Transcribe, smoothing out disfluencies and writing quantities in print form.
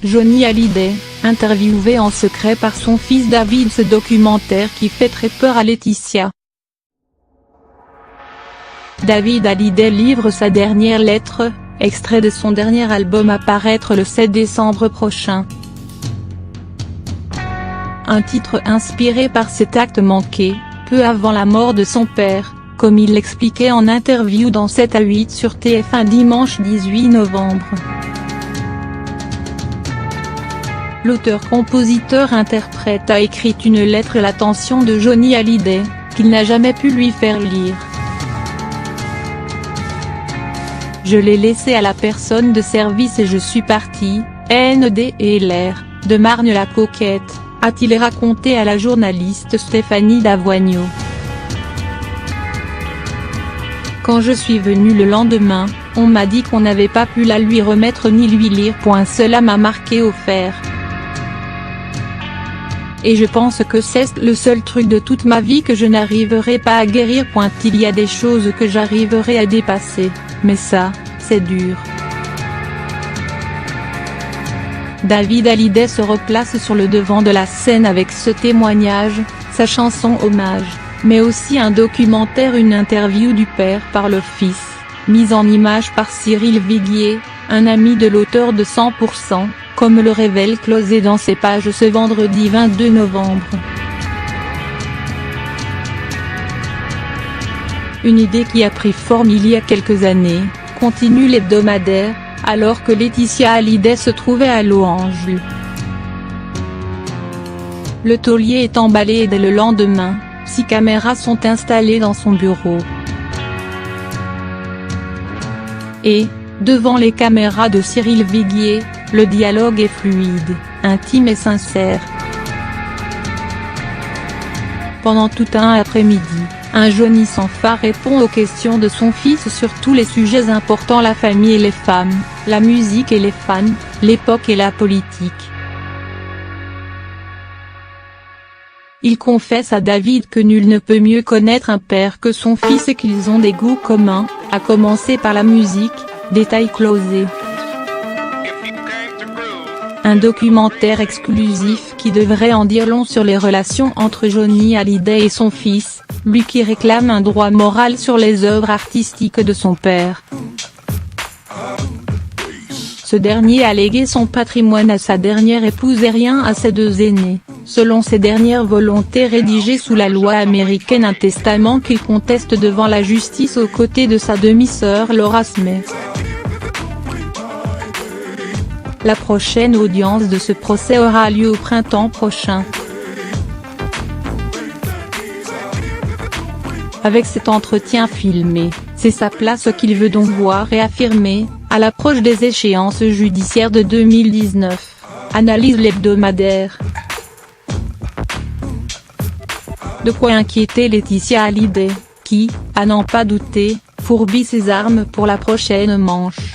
Johnny Hallyday, interviewé en secret par son fils David. Ce documentaire qui fait très peur à Laetitia. David Hallyday livre sa dernière lettre, extrait de son dernier album à paraître le 7 décembre prochain. Un titre inspiré par cet acte manqué, peu avant la mort de son père, comme il l'expliquait en interview dans 7 à 8 sur TF1 dimanche 18 novembre. L'auteur-compositeur-interprète a écrit une lettre à l'attention de Johnny Hallyday, qu'il n'a jamais pu lui faire lire. Je l'ai laissé à la personne de service et je suis parti, NDLR, de Marne-la-Coquette, a-t-il raconté à la journaliste Stéphanie Davoigneau. Quand je suis venu le lendemain, on m'a dit qu'on n'avait pas pu la lui remettre ni lui lire. Cela m'a marqué au fer. Et je pense que c'est le seul truc de toute ma vie que je n'arriverai pas à guérir. Il y a des choses que j'arriverai à dépasser, mais ça, c'est dur. David Hallyday se replace sur le devant de la scène avec ce témoignage, sa chanson hommage, mais aussi un documentaire, une interview du père par le fils, mise en image par Cyril Viguier, un ami de l'auteur de 100%, comme le révèle Closet dans ses pages ce vendredi 22 novembre. Une idée qui a pris forme il y a quelques années, continue l'hebdomadaire, alors que Laetitia Hallyday se trouvait à Los Angeles. Le taulier est emballé et dès le lendemain, 6 caméras sont installées dans son bureau. Et, devant les caméras de Cyril Viguier, le dialogue est fluide, intime et sincère. Pendant tout un après-midi, un Johnny sans phare répond aux questions de son fils sur tous les sujets importants: la famille et les femmes, la musique et les fans, l'époque et la politique. Il confesse à David que nul ne peut mieux connaître un père que son fils et qu'ils ont des goûts communs, à commencer par la musique, détail Closet. Un documentaire exclusif qui devrait en dire long sur les relations entre Johnny Hallyday et son fils, lui qui réclame un droit moral sur les œuvres artistiques de son père. Ce dernier a légué son patrimoine à sa dernière épouse et rien à ses 2 aînés, selon ses dernières volontés rédigées sous la loi américaine, un testament qu'il conteste devant la justice aux côtés de sa demi-sœur Laura Smith. La prochaine audience de ce procès aura lieu au printemps prochain. Avec cet entretien filmé, c'est sa place qu'il veut donc voir réaffirmée, à l'approche des échéances judiciaires de 2019, analyse l'hebdomadaire. De quoi inquiéter Laetitia Hallyday, qui, à n'en pas douter, fourbit ses armes pour la prochaine manche.